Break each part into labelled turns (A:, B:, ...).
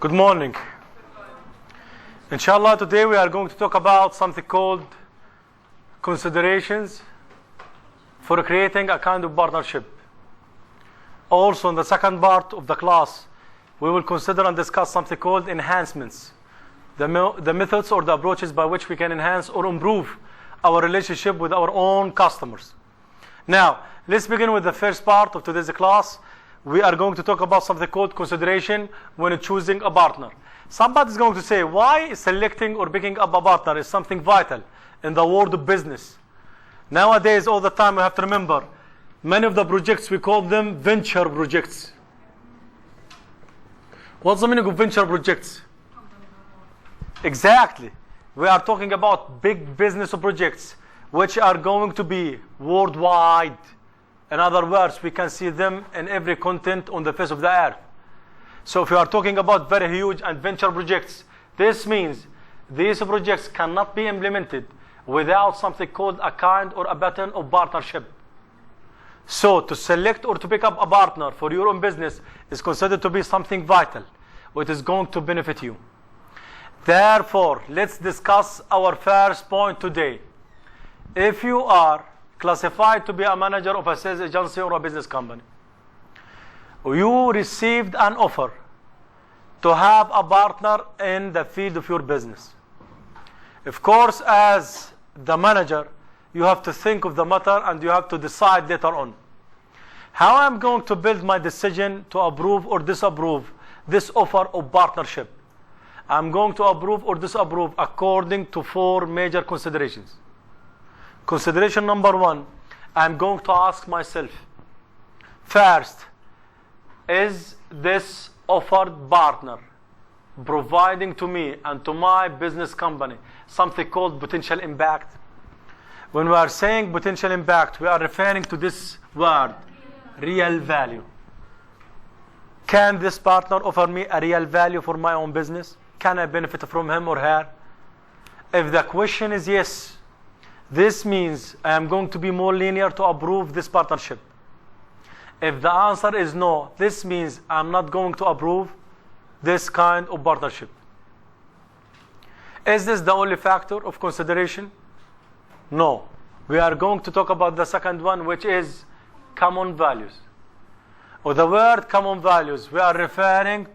A: Good morning. Inshallah, today we are going to talk about something called considerations for creating a kind of partnership. Also, in the second part of the class, we will consider and discuss something called enhancements, the methods or the approaches by which we can enhance or improve our relationship with our own customers. Now, let's begin with the first part of today's class. We are going to talk about something called consideration when choosing a partner. Somebody is going to say, why selecting or picking up a partner is something vital in the world of business. Nowadays, all the time, we have to remember, many of the projects, we call them venture projects. What's the meaning of venture projects? Exactly. We are talking about big business projects which are going to be worldwide. In other words, we can see them in every continent on the face of the earth. So if you are talking about very huge and venture projects, this means these projects cannot be implemented without something called a kind or a pattern of partnership. So to select or to pick up a partner for your own business is considered to be something vital, which is going to benefit you. Therefore, let's discuss our first point today. If you are classified to be a manager of a sales agency or a business company, you received an offer to have a partner in the field of your business. Of course, as the manager, you have to think of the matter and you have to decide later on how I'm going to build my decision to approve or disapprove this offer of partnership. I'm going to approve or disapprove according to 4 major considerations. Consideration number 1, I'm going to ask myself, first, is this offered partner providing to me and to my business company something called potential impact? When we are saying potential impact, we are referring to this word, real value. Can this partner offer me a real value for my own business? Can I benefit from him or her? If the question is yes, this means I am going to be more linear to approve this partnership. If the answer is no, this means I'm not going to approve this kind of partnership. Is this the only factor of consideration? No. We are going to talk about the second one, which is common values. With the word common values, we are referring,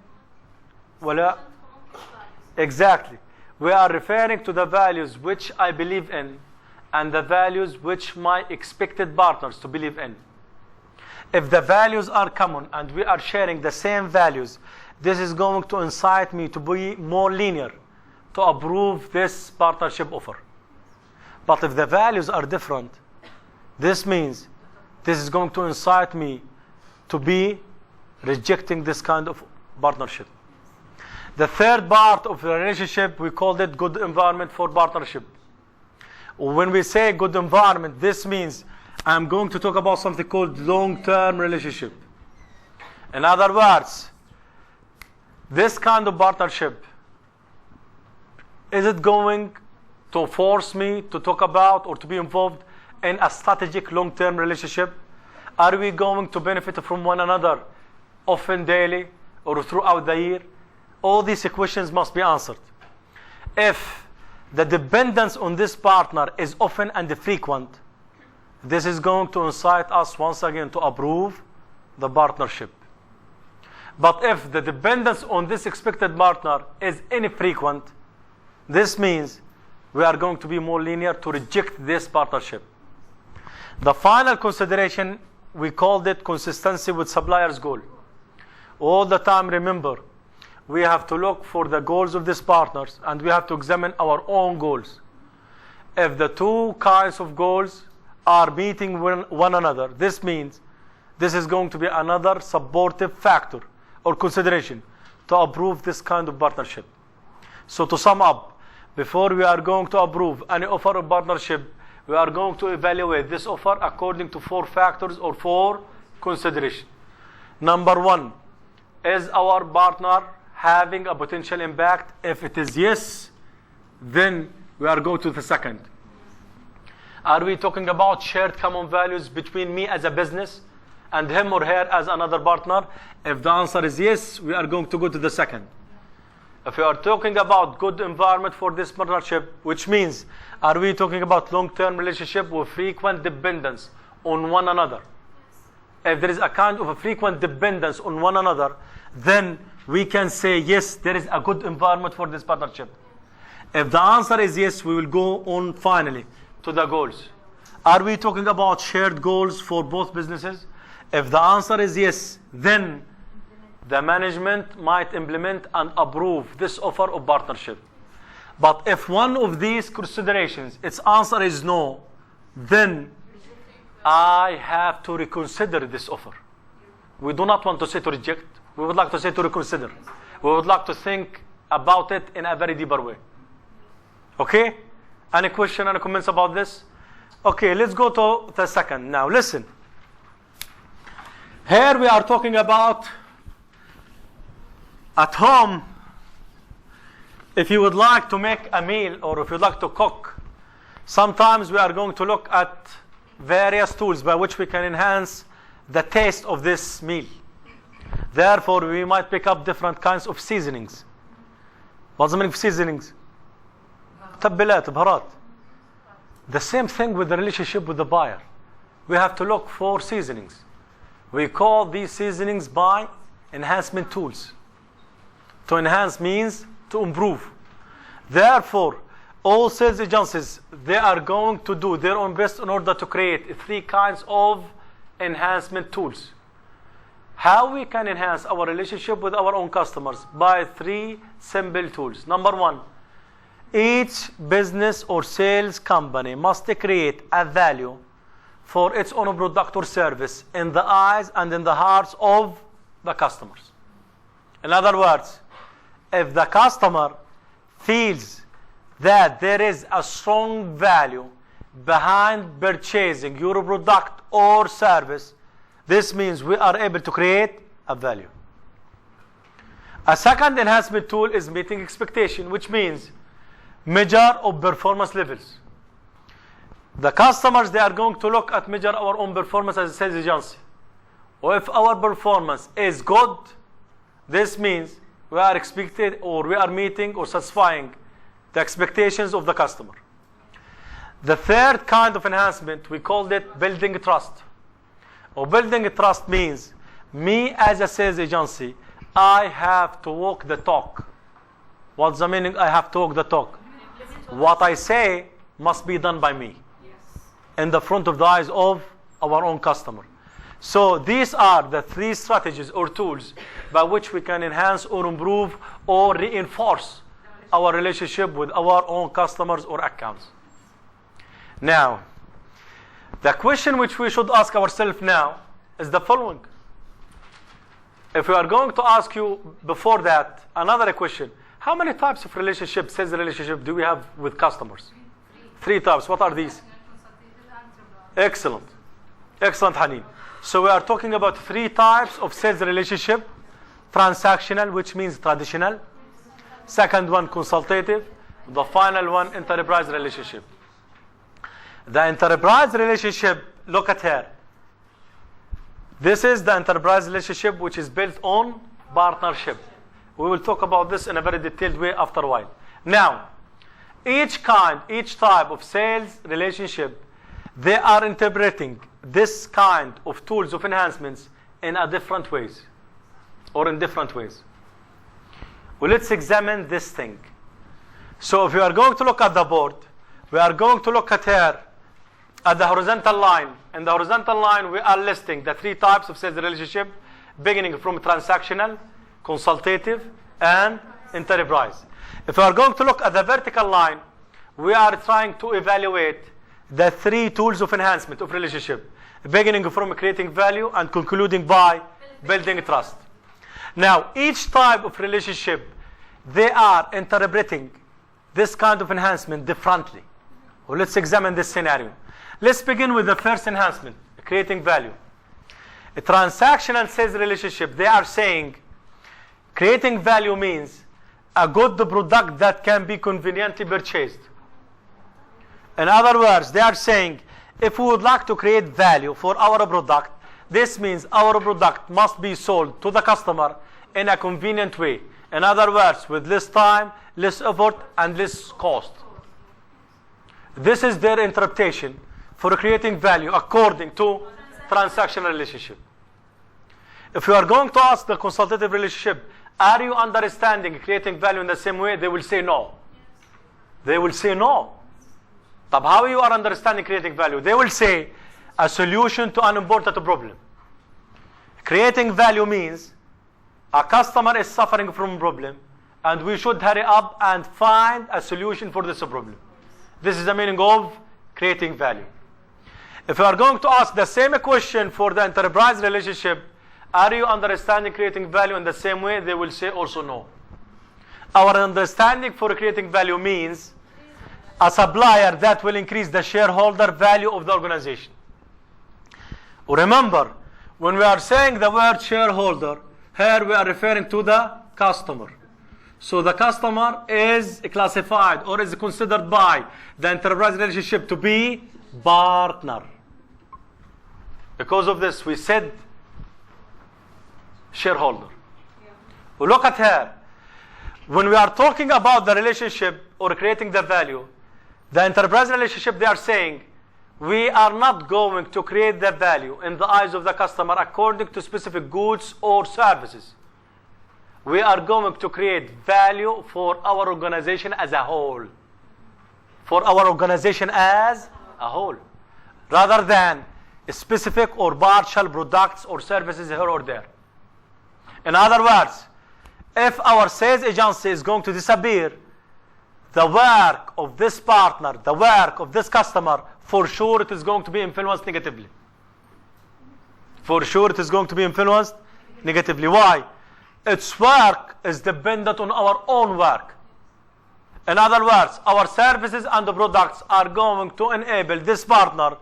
A: exactly. We are referring to the values which I believe in and the values which my expected partners to believe in. If the values are common and we are sharing the same values, this is going to incite me to be more linear to approve this partnership offer. But if the values are different, this means this is going to incite me to be rejecting this kind of partnership. The third part of the relationship, we called it good environment for partnership. When we say good environment, this means I'm going to talk about something called long-term relationship. In other words, this kind of partnership, is it going to force me to talk about or to be involved in a strategic long-term relationship? Are we going to benefit from one another often daily or throughout the year? All these questions must be answered. If the dependence on this partner is often and frequent, this is going to incite us once again to approve the partnership. But if the dependence on this expected partner is infrequent, this means we are going to be more linear to reject this partnership. The final consideration, we called it consistency with supplier's goal. All the time, remember, we have to look for the goals of these partners and we have to examine our own goals. If the 2 kinds of goals are meeting one another, this means this is going to be another supportive factor or consideration to approve this kind of partnership. So to sum up, before we are going to approve any offer of partnership, we are going to evaluate this offer according to 4 factors or 4 considerations. Number 1, is our partner having a potential impact? If it is yes, then we are going to the second. Are we talking about shared common values between me as a business and him or her as another partner? If the answer is yes, we are going to go to the second. If we are talking about good environment for this partnership, which means, are we talking about long-term relationship with frequent dependence on one another? If there is a kind of a frequent dependence on one another, then we can say, yes, there is a good environment for this partnership. If the answer is yes, we will go on finally to the goals. Are we talking about shared goals for both businesses? If the answer is yes, then the management might implement and approve this offer of partnership. But if one of these considerations, its answer is no, then I have to reconsider this offer. We do not want to say to reject. We would like to say to reconsider. We would like to think about it in a very deeper way. Okay? Any question, any comments about this? Okay, let's go to the second. Now listen. Here we are talking about at home. If you would like to make a meal or if you'd like to cook, sometimes we are going to look at various tools by which we can enhance the taste of this meal. Therefore, we might pick up different kinds of seasonings. What's the meaning of seasonings? تبلات, بهارات. The same thing with the relationship with the buyer. We have to look for seasonings. We call these seasonings by enhancement tools. To enhance means to improve. Therefore, all sales agencies, they are going to do their own best in order to create 3 kinds of enhancement tools. How we can enhance our relationship with our own customers? By 3 simple tools. Number 1, each business or sales company must create a value for its own product or service in the eyes and in the hearts of the customers. In other words, if the customer feels that there is a strong value behind purchasing your product or service, this means we are able to create a value. A second enhancement tool is meeting expectation, which means measure of performance levels. The customers, they are going to look at measure our own performance as a sales agency. Or if our performance is good, this means we are expected or we are meeting or satisfying the expectations of the customer. The third kind of enhancement, we called it building trust. Or building trust means me as a sales agency, I have to walk the talk. What's the meaning? I have to walk the talk. What I say must be done by me. In the front of the eyes of our own customer. So these are the 3 strategies or tools by which we can enhance or improve or reinforce our relationship with our own customers or accounts. Now, the question which we should ask ourselves now is the following. If we are going to ask you before that another question, how many types of relationship, sales relationship do we have with customers? 3 types. What are these? Excellent. Excellent, Haneen. So we are talking about 3 types of sales relationship. Transactional, which means traditional. Second one, consultative. The final one, enterprise relationship. The enterprise relationship, look at here. This is the enterprise relationship which is built on partnership. We will talk about this in a very detailed way after a while. Now, each type of sales relationship, they are interpreting this kind of tools of enhancements in a different ways or in different ways. Well, let's examine this thing. So if we are going to look at the board, we are going to look at here at the horizontal line. In the horizontal line, we are listing the 3 types of sales relationship, beginning from transactional, consultative, and enterprise. If we are going to look at the vertical line, we are trying to evaluate the 3 tools of enhancement of relationship, beginning from creating value and concluding by building trust. Now, each type of relationship, they are interpreting this kind of enhancement differently. Well, let's examine this scenario. Let's begin with the first enhancement, creating value. A transactional sales relationship, they are saying creating value means a good product that can be conveniently purchased. In other words, they are saying if we would like to create value for our product, this means our product must be sold to the customer in a convenient way, In other words, with less time, less effort, and less cost. This is their interpretation for creating value according to transactional relationship. If you are going to ask the consultative relationship, are you understanding creating value in the same way? They will say no. They will say no. But how you are understanding creating value? They will say a solution to an important problem. Creating value means a customer is suffering from a problem and we should hurry up and find a solution for this problem. This is the meaning of creating value. If you are going to ask the same question for the enterprise relationship, are you understanding creating value in the same way? They will say also no. Our understanding for creating value means a supplier that will increase the shareholder value of the organization. Remember, when we are saying the word shareholder, here we are referring to the customer. So the customer is classified or is considered by the enterprise relationship to be partner. Because of this, we said shareholder. Yeah. Look at here. When we are talking about the relationship or creating the value, the enterprise relationship, they are saying, we are not going to create the value in the eyes of the customer according to specific goods or services. We are going to create value for our organization as a whole. For our organization as a whole. Rather than specific or partial products or services here or there. In other words, if our sales agency is going to disappear, the work of this partner, the work of this customer, for sure it is going to be influenced negatively. For sure it is going to be influenced negatively. Why? Its work is dependent on our own work. In other words, our services and the products are going to enable this partner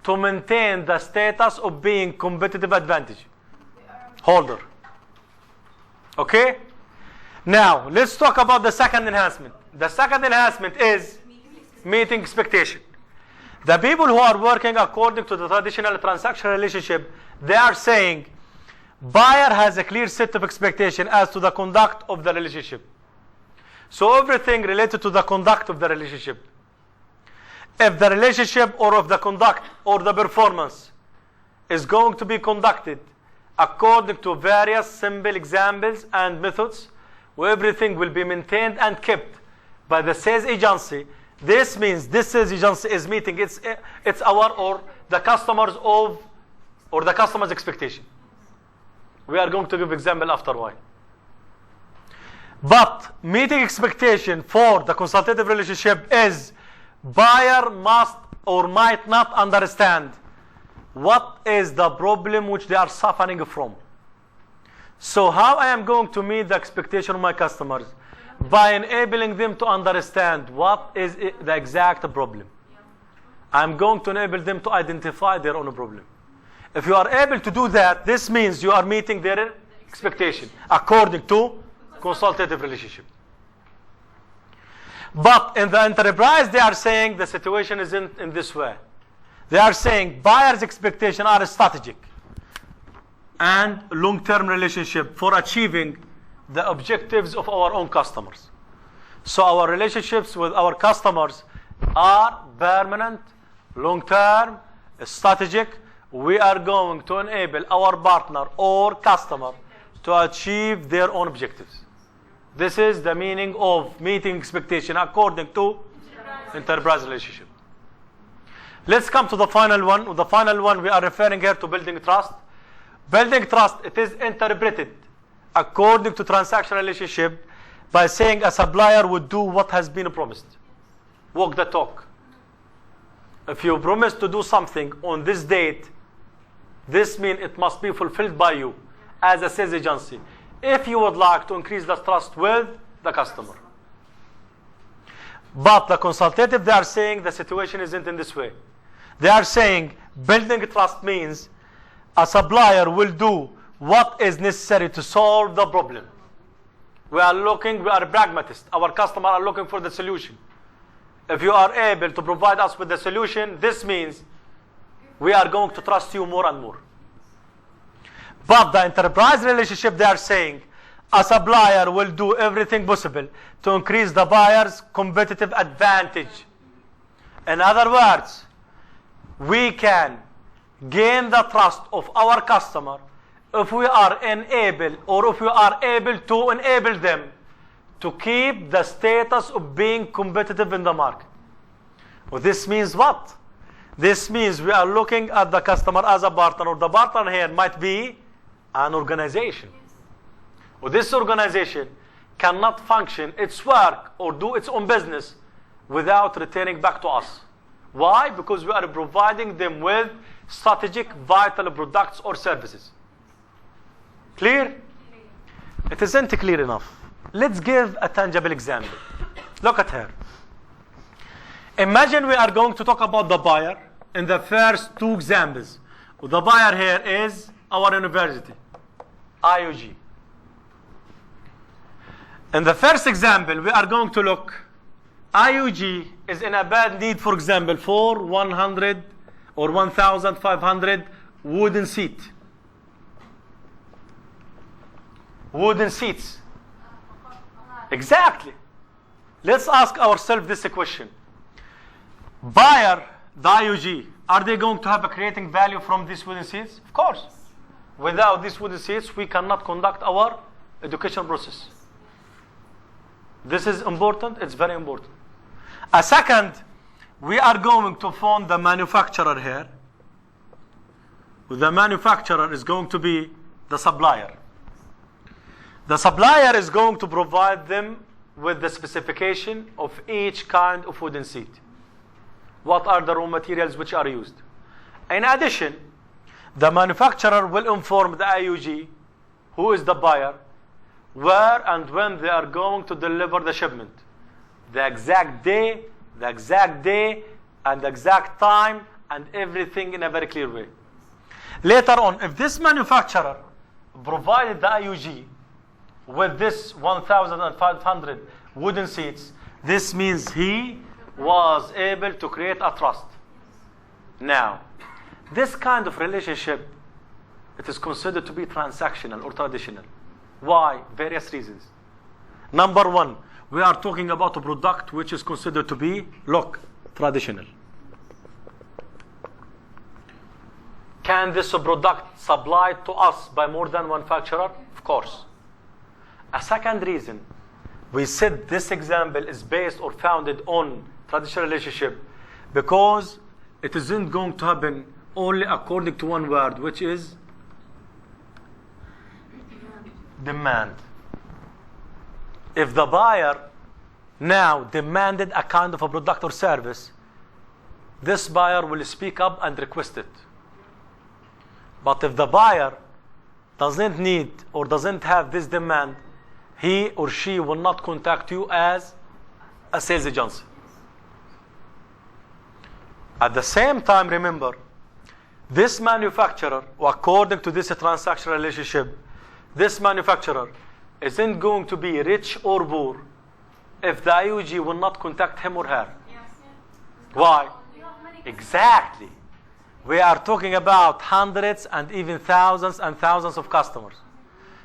A: to maintain the status of being competitive advantage holder. Okay? Now, let's talk about the second enhancement. The second enhancement is meeting expectation. The people who are working according to the traditional transactional relationship, they are saying buyer has a clear set of expectation as to the conduct of the relationship. So everything related to the conduct of the relationship. If the relationship or of the conduct or the performance is going to be conducted according to various simple examples and methods, where everything will be maintained and kept by the sales agency, this means this sales agency is meeting its our or the customers of or the customer's expectation. We are going to give example after a while. But meeting expectation for the consultative relationship is buyer must or might not understand what is the problem which they are suffering from. So how I am going to meet the expectation of my customers? By enabling them to understand what is the exact problem. I'm going to enable them to identify their own problem. If you are able to do that, this means you are meeting their expectation according to consultative relationship. But in the enterprise, they are saying the situation isn't in this way. They are saying buyer's expectations are strategic and long-term relationship for achieving the objectives of our own customers. So our relationships with our customers are permanent, long-term, strategic. We are going to enable our partner or customer to achieve their own objectives. This is the meaning of meeting expectation according to enterprise relationship. Let's come to the final one. The final one we are referring here to building trust. Building trust, it is interpreted according to transactional relationship by saying a supplier would do what has been promised. Walk the talk. If you promise to do something on this date, this means it must be fulfilled by you as a sales agency if you would like to increase the trust with the customer. But the consultative, they are saying the situation isn't in this way. They are saying building trust means a supplier will do what is necessary to solve the problem. We are pragmatists. Our customers are looking for the solution. If you are able to provide us with the solution, this means we are going to trust you more and more. But the enterprise relationship, they are saying, a supplier will do everything possible to increase the buyer's competitive advantage. In other words, we can gain the trust of our customer if we are able to enable them to keep the status of being competitive in the market. Well, this means what? This means we are looking at the customer as a partner, or the partner here might be an organization. Well, this organization cannot function its work or do its own business without returning back to us. Why? Because we are providing them with strategic, vital products or services. Clear? It isn't clear enough. Let's give a tangible example. Look at her. Imagine we are going to talk about the buyer in the first two examples. The buyer here is our university, IUG. In the first example, we are going to look, IUG is in a bad need, for example, for 100 or 1,500 wooden seats. Wooden seats. Exactly. Let's ask ourselves this question. Buyer, the IUG, are they going to have a creating value from these wooden seats? Of course. Without these wooden seats, we cannot conduct our education process. This is important. It's very important. A second, we are going to phone the manufacturer here. The manufacturer is going to be the supplier. The supplier is going to provide them with the specification of each kind of wooden seat. What are the raw materials which are used? In addition, the manufacturer will inform the IUG, who is the buyer, where and when they are going to deliver the shipment. The exact day, and the exact time, and everything in a very clear way. Later on, if this manufacturer provided the IUG with this 1,500 wooden seats, this means he was able to create a trust. Now, this kind of relationship, it is considered to be transactional or traditional. Why? Various reasons. Number one, we are talking about a product which is considered to be, look, traditional. Can this product supplied to us by more than one manufacturer? Of course. A second reason, we said this example is based or founded on traditional relationship because it isn't going to happen only according to one word, which is demand. If the buyer now demanded a kind of a product or service, this buyer will speak up and request it. But if the buyer doesn't need or doesn't have this demand, he or she will not contact you as a sales agency. At the same time, remember, this manufacturer, according to this transactional relationship, this manufacturer isn't going to be rich or poor if the IUG will not contact him or her. Why? Exactly. We are talking about hundreds and even thousands and thousands of customers.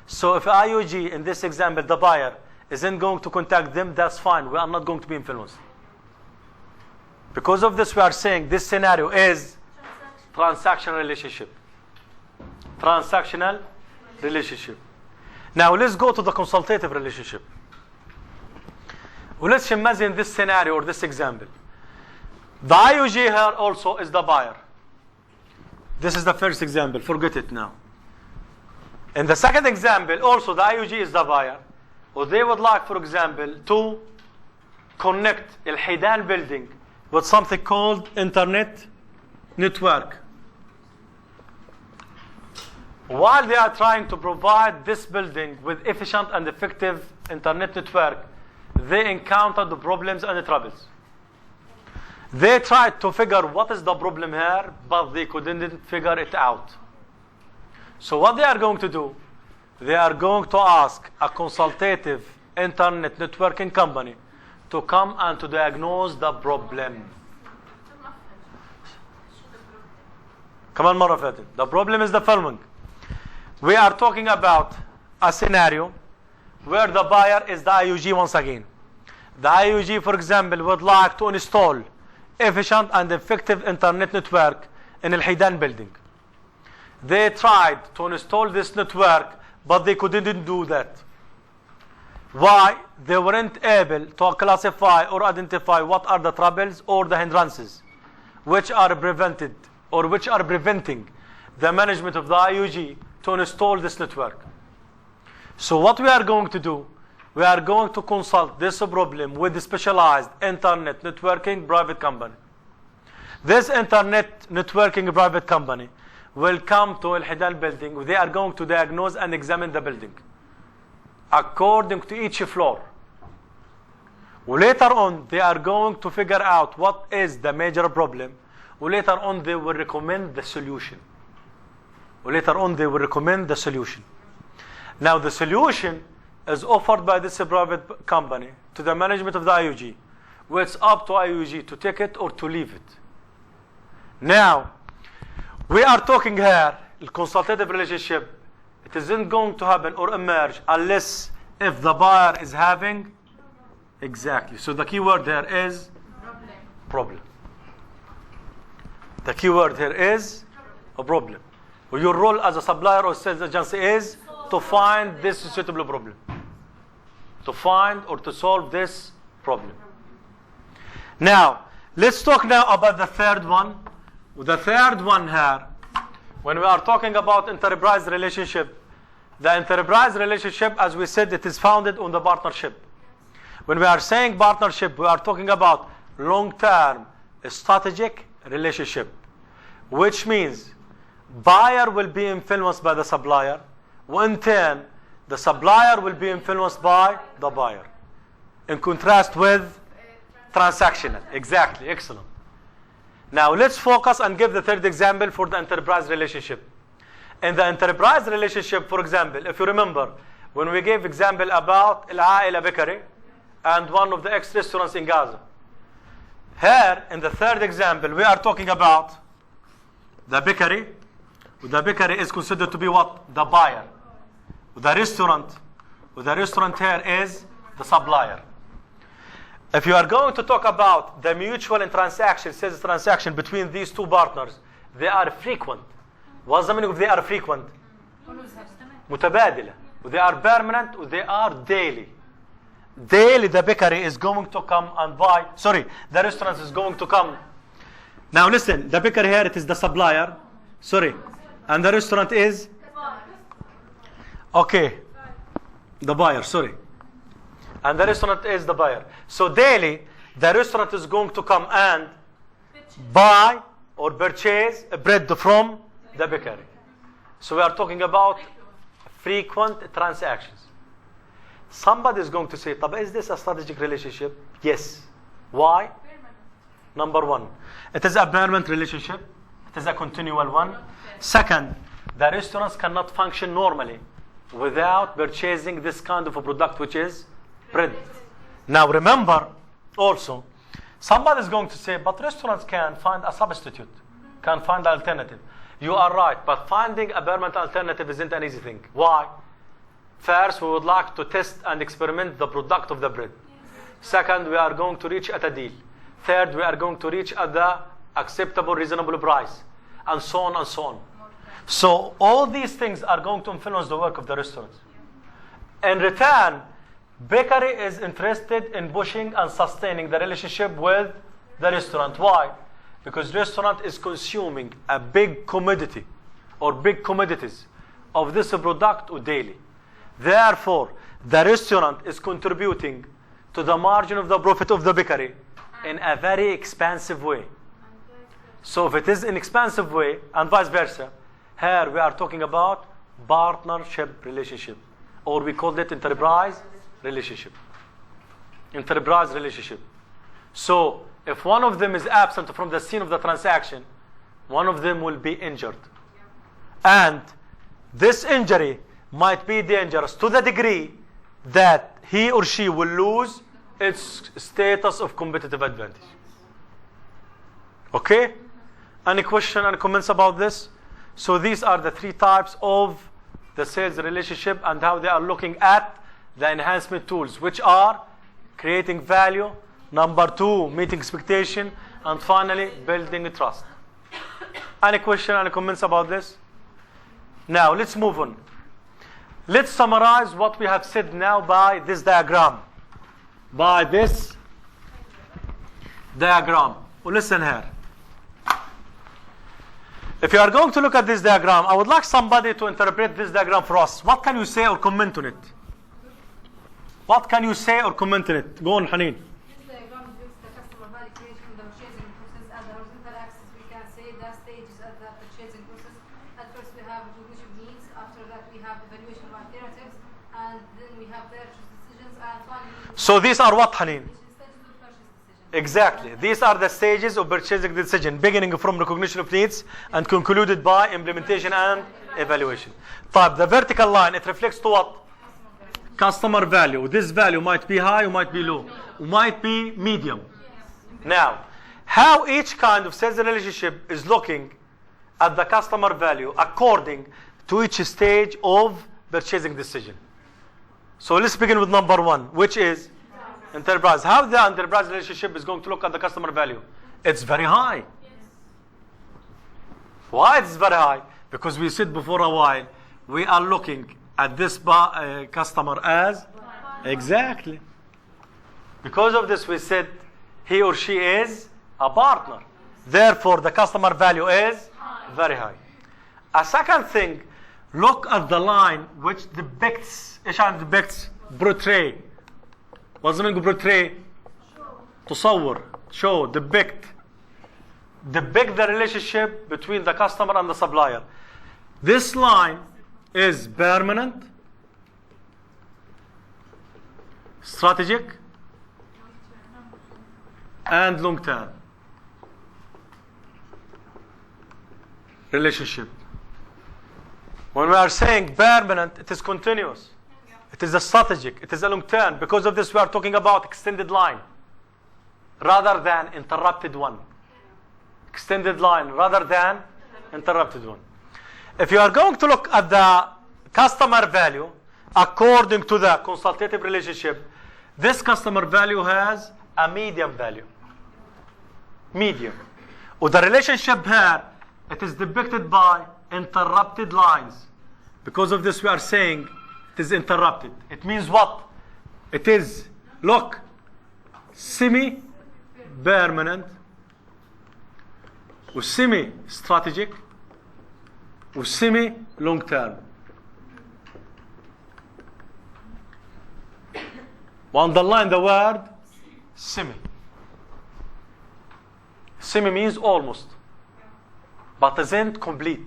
A: So if IUG, in this example, the buyer, isn't going to contact them, that's fine. We are not going to be influenced. Because of this, we are saying this scenario is transactional relationship. Transactional relationship. Now let's go to the consultative relationship. Well, let's imagine this scenario or this example. The IUG here also is the buyer. This is the first example. Forget it now. In the second example, also the IUG is the buyer. Or they would like, for example, to connect Al Hidan building with something called internet network. While they are trying to provide this building with efficient and effective internet network, they encountered the problems and the troubles. They tried to figure what is the problem here, but they couldn't figure it out. So what they are going to do, they are going to ask a consultative internet networking company to come and to diagnose the problem. كمان مرة فاتت. The problem is the following. We are talking about a scenario where the buyer is the IUG once again. The IUG, for example, would like to install efficient and effective internet network in Al Hidan building. They tried to install this network, but they couldn't do that. Why? They weren't able to classify or identify what are the troubles or the hindrances which are prevented or which are preventing the management of the IUG to install this network. So what we are going to do, we are going to consult this problem with the specialized internet networking private company. This internet networking private company will come to Al Hidan building. They are going to diagnose and examine the building according to each floor. Later on, they are going to figure out what is the major problem. Later on, they will recommend the solution. Now, the solution is offered by this private company to the management of the IUG. Where it's up to IUG to take it or to leave it. Now, we are talking here, the consultative relationship. It isn't going to happen or emerge unless if the buyer is having, exactly. So the keyword here is problem. The keyword here is a problem. Your role as a supplier or sales agency is to find this suitable problem. To find or to solve this problem. Now, let's talk now about the third one. The third one here, when we are talking about enterprise relationship, the enterprise relationship, as we said, it is founded on the partnership. When we are saying partnership, we are talking about long-term strategic relationship, which means buyer will be influenced by the supplier. In turn, the supplier will be influenced by the buyer. In contrast with transactional. Exactly, excellent. Now let's focus and give the third example for the enterprise relationship. In the enterprise relationship, for example, if you remember, when we gave example about العائلة Bakery and one of the ex-restaurants in Gaza. Here, in the third example, we are talking about the bakery. The bakery is considered to be what? The buyer. The restaurant here is the supplier. If you are going to talk about the mutual and sales transaction between these two partners, they are frequent. What's the meaning of they are frequent? متبادلة. They are permanent. They are daily. Daily the bakery is going to come and buy. Sorry, the restaurant is going to come. Now listen, the bakery here, it is the supplier. Sorry. And the restaurant is? Okay. The buyer, sorry. And the restaurant is the buyer. So daily, the restaurant is going to come and buy or purchase bread from the bakery. So we are talking about frequent transactions. Somebody is going to say, is this a strategic relationship? Yes. Why? Number one, it is a permanent relationship. It is a continual one. Second, the restaurants cannot function normally without purchasing this kind of a product, which is bread. Now remember also, somebody is going to say, but restaurants can find a substitute, can find an alternative. You are right, but finding a permanent alternative isn't an easy thing. Why? First, we would like to test and experiment the product of the bread. Second, we are going to reach at a deal. Third, we are going to reach at the acceptable, reasonable price. And so on and so on. So all these things are going to influence the work of the restaurants. In return, bakery is interested in pushing and sustaining the relationship with the restaurant. Why? Because restaurant is consuming a big commodity or big commodities of this product daily. Therefore, the restaurant is contributing to the margin of the profit of the bakery in a very expensive way. So if it is an expensive way and vice versa, here we are talking about partnership relationship, or we call it enterprise relationship. Enterprise relationship. So if one of them is absent from the scene of the transaction, one of them will be injured. And this injury might be dangerous to the degree that he or she will lose its status of competitive advantage. Okay? Any question and comments about this? So these are the three types of the sales relationship and how they are looking at the enhancement tools, which are creating value, number 2, meeting expectation, and finally, building trust. Any question, any comments about this? Now, let's move on. Let's summarize what we have said now by this diagram. By this diagram. Well, listen here. If you are going to look at this diagram, I would like somebody to interpret this diagram for us. What can you say or comment on it? What can you say or comment on it? Go on, Haneen.
B: This diagram depicts the customer value creation, the purchasing process, and the horizontal axis. We can say the stages of the purchasing process. At first, we have recognition of needs. After that, we have evaluation of alternatives, and then we have purchase decisions. And finally,
A: So these are what, Haneen?
B: stages of purchase decision.
A: Exactly. These are the stages of purchasing decision, beginning from recognition of needs and concluded by implementation and evaluation. طيب, the vertical line, it reflects to what? Customer value. This value might be high or might be low, or might be medium. Now, how each kind of sales relationship is looking at the customer value according to each stage of purchasing decision. So let's begin with number 1, which is enterprise. How the enterprise relationship is going to look at the customer value? It's very high. Why it's very high? Because we said before a while, we are looking at this customer as exactly. Because of this, we said he or she is a partner. Therefore, the customer value is very high. A second thing, look at the line which depicts, ايش يعني depicts? Portray. What's the meaning of portray? تصور, show, depict. Depict the relationship between the customer and the supplier. This line is permanent, strategic, and long-term relationship. When we are saying permanent, it is continuous. It is a strategic. It is a long-term. Because of this, we are talking about extended line rather than interrupted one. Extended line rather than interrupted one. If you are going to look at the customer value according to the consultative relationship, this customer value has a medium value. Medium. Or the relationship here, it is depicted by interrupted lines. Because of this, we are saying it is interrupted. It means what? It is, look, semi-permanent, or semi-strategic, or semi-long term. We underline the word semi. Semi means almost, but isn't complete.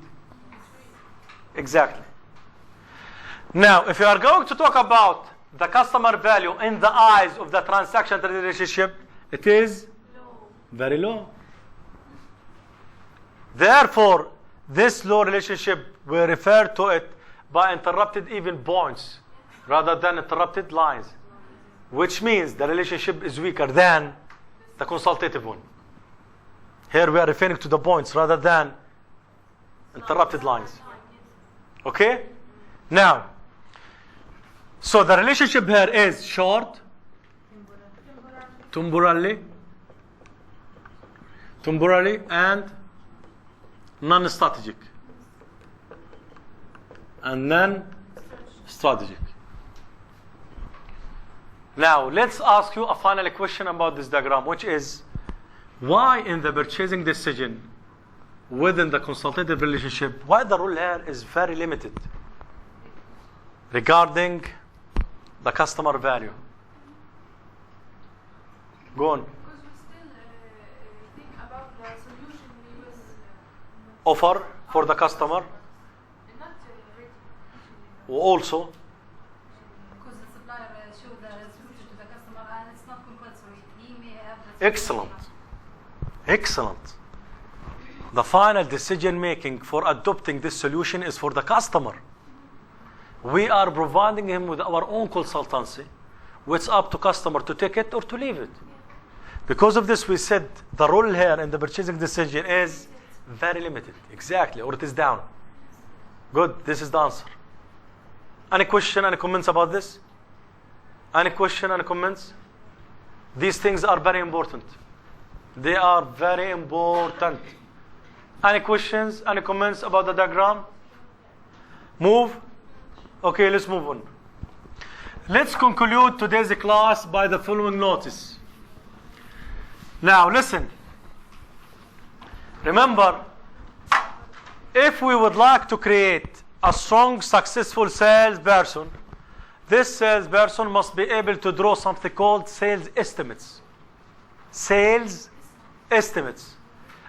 A: Exactly. Now, if you are going to talk about the customer value in the eyes of the transaction relationship, it is very low. Therefore, this low relationship, we refer to it by interrupted even points rather than interrupted lines, which means the relationship is weaker than the consultative one. Here we are referring to the points rather than interrupted lines. Okay? Now, so the relationship here is short, temporally, and non-strategic. And non-strategic. Now, let's ask you a final question about this diagram, which is, why in the purchasing decision within the consultative relationship, why the role here is very limited regarding the customer value? Go on.
C: Because we still think about the solution we will
A: Offer for the customer.
C: not ready.
A: Also,
B: Because the supplier shows the solution to the customer and it's not compulsory. He may have the
A: excellent. Excellent. The final decision making for adopting this solution is for the customer. We are providing him with our own consultancy. It's up to customer to take it or to leave it. Because of this, we said the role here in the purchasing decision is very limited. Exactly. Or it is down. Good. This is the answer. Any question, any comments about this? Any question, any comments? These things are very important. They are very important. Any questions, any comments about the diagram? Move? Okay, let's move on. Let's conclude today's class by the following notice. Now, listen. Remember, if we would like to create a strong, successful salesperson, this salesperson must be able to draw something called sales estimates. Sales estimates.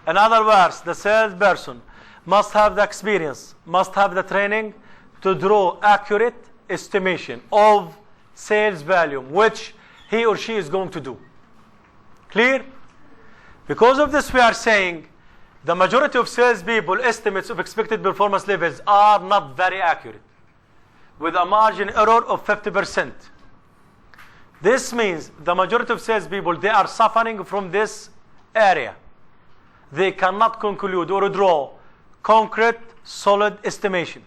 A: In other words, the salesperson must have the experience, must have the training to draw accurate estimation of sales volume, which he or she is going to do. Clear? Because of this, we are saying the majority of salespeople estimates of expected performance levels are not very accurate, with a margin error of 50%. This means the majority of salespeople, they are suffering from this area. They cannot conclude or draw concrete, solid estimation.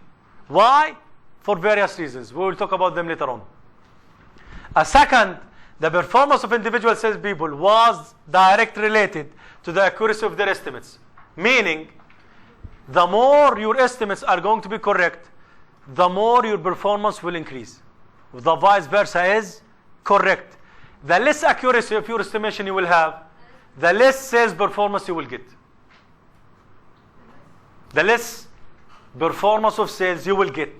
A: Why? For various reasons. We will talk about them later on. A second, the performance of individual salespeople was directly related to the accuracy of their estimates. Meaning, the more your estimates are going to be correct, the more your performance will increase. The vice versa is correct. The less accuracy of your estimation you will have, the less sales performance you will get. The less performance of sales you will get.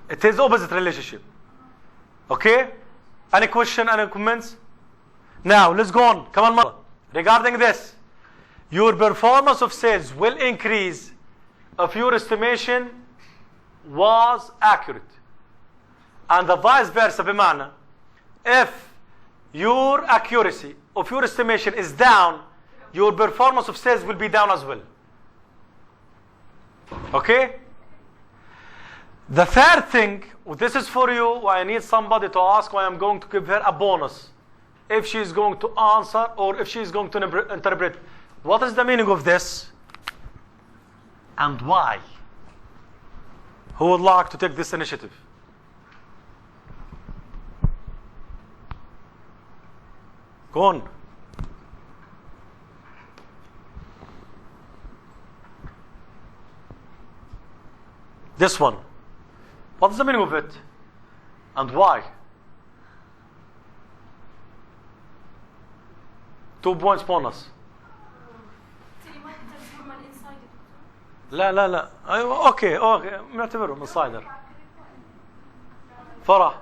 A: It is opposite relationship. Okay? Any question, any comments? Now, let's go on. Come on, mother. Regarding this, your performance of sales will increase if your estimation was accurate. And the vice versa, بمعنى, if your accuracy of your estimation is down, your performance of sales will be down as well. Okay? The third thing, this is for you, I need somebody to ask why I'm going to give her a bonus. If she is going to answer or if she is going to interpret. What is the meaning of this? And why? Who would like to take this initiative? Go on. This one. What is the meaning of it? And why? 2 points bonus. لا أيوة أوكي نعتبره insider. فرح.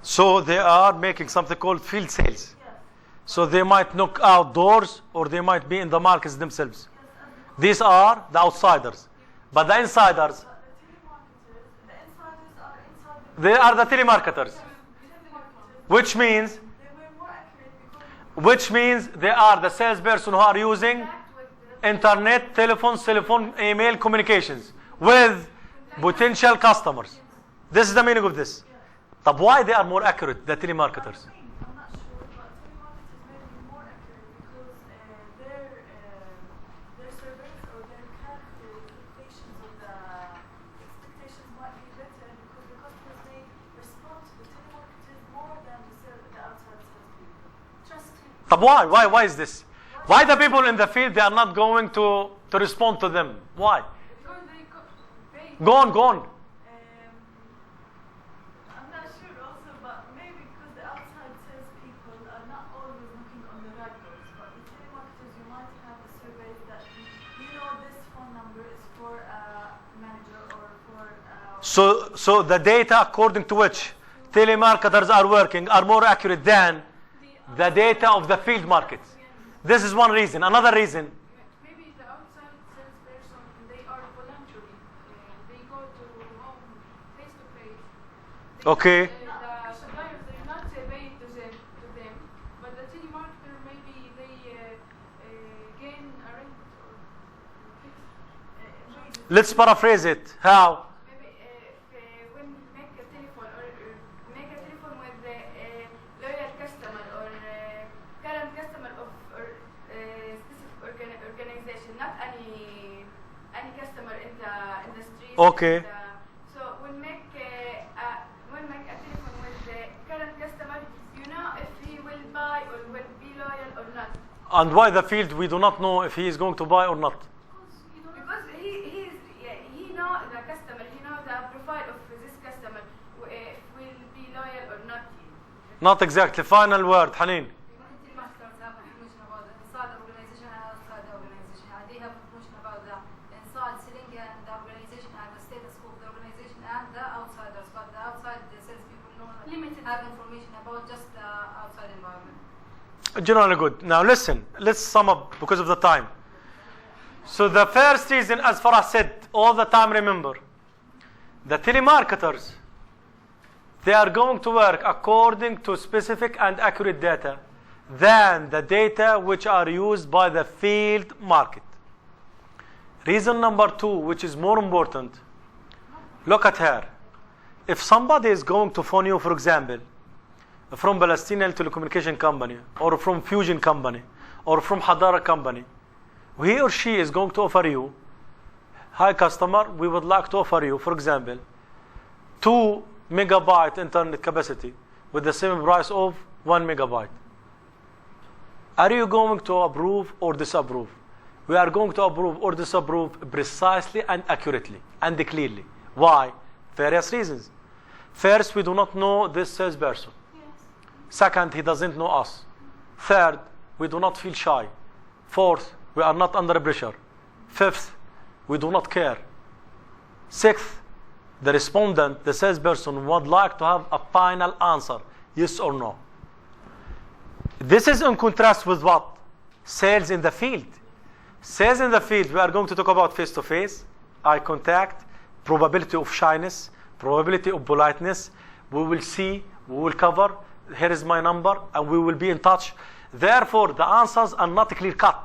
A: So they are making something called field sales. So they might knock out doors or they might be in the markets themselves. These are the outsiders. But the insiders, they are the telemarketers. Which means they are the salesperson who are using internet, telephone, cell phone, email communications with potential customers. This is the meaning of this. But why they are more accurate, the telemarketers?
C: I'm not sure, but telemarketers may be more accurate because their surveys or their calculations of the expectations might be better because the customers may respond to the telemarketers more than the outside salespeople. Trust me.
A: But why is this? Why the people in the field, they are not going to respond to them? Why?
C: Because they
A: Go on.
C: I'm not sure also, but maybe because the outside salespeople are not always looking on the radios, but the telemarketers, you might have a survey that this phone number is for a manager or for
A: So the data according to which telemarketers are working are more accurate than the data of the field markets. This is one reason. Another reason.
C: maybe the outside salesperson, they are voluntary. They go to home face to face.
A: Okay.
C: The suppliers, they're not paying to them, but the telemarketer, maybe they gain a rent or fixed wages
A: Let's paraphrase it. How?
C: Maybe when you make a telephone or make a telephone with a loyal customer or current customer of specific organization, not any customer in the street.
A: Okay.
C: So when make a telephone with the current customer, you know if he will buy or will be loyal or not.
A: And why the field we do not know if he is going to buy or not?
C: Because he know the customer, he know the profile of this customer, if will be loyal or not.
A: Not exactly. Final word, Haneen.
B: Until masters have information about the inside the organization and outside the organization. And they have information about the inside selling and the organization and the status of the organization and the outsiders. But the outside the salespeople normally have information about just the outside environment.
A: Generally good. Now listen, let's sum up because of the time. So the first reason, as Farah said, all the time remember, the telemarketers, they are going to work according to specific and accurate data than the data which are used by the field market. Reason number 2, which is more important, look at her. If somebody is going to phone you, for example, from Palestinian telecommunication company or from Fusion company or from Hadara company, he or she is going to offer you, hi customer, we would like to offer you, for example, 2 megabyte internet capacity with the same price of 1 megabyte. Are you going to approve or disapprove? We are going to approve or disapprove precisely and accurately and clearly. Why? Various reasons. First, we do not know this salesperson. Second, he doesn't know us. Third, we do not feel shy. Fourth, we are not under pressure. Fifth, we do not care. Sixth, the respondent, the salesperson, would like to have a final answer, yes or no. This is in contrast with what? Sales in the field. Sales in the field, we are going to talk about face-to-face, eye contact, probability of shyness, probability of politeness. We will see, we will cover, here is my number, and we will be in touch. Therefore, the answers are not clear-cut.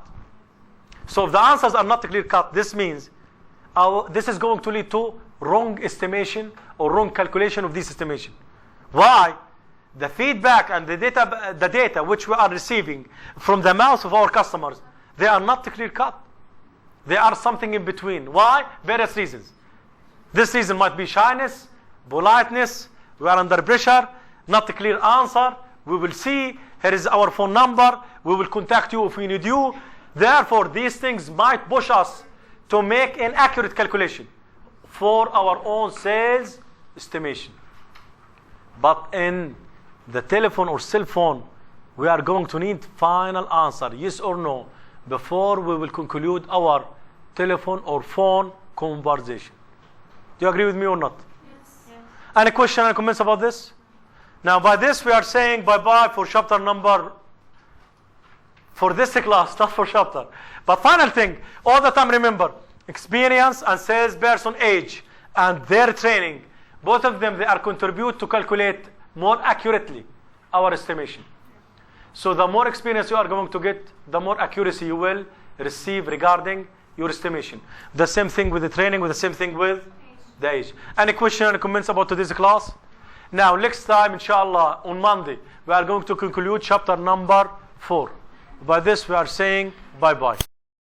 A: So if the answers are not clear-cut, this means this is going to lead to wrong estimation or wrong calculation of this estimation. Why? The feedback and the data which we are receiving from the mouth of our customers, they are not clear-cut. They are something in between. Why? Various reasons. This reason might be shyness, politeness, we are under pressure, not a clear answer, we will see, here is our phone number, we will contact you if we need you. Therefore, these things might push us to make an accurate calculation for our own sales estimation. But in the telephone or cell phone, we are going to need final answer, yes or no, before we will conclude our telephone or phone conversation. Do you agree with me or not?
C: Yes.
A: Any question and comments about this? Now, by this we are saying bye-bye for chapter number, for this class, not for chapter. But final thing, all the time remember, experience and salesperson age and their training, both of them, they are contribute to calculate more accurately our estimation. So the more experience you are going to get, the more accuracy you will receive regarding your estimation. The same thing with the training, with the same thing with the age. Any question and comments about today's class? Now, next time, inshallah, on Monday, we are going to conclude chapter number 4. By this, we are saying bye-bye.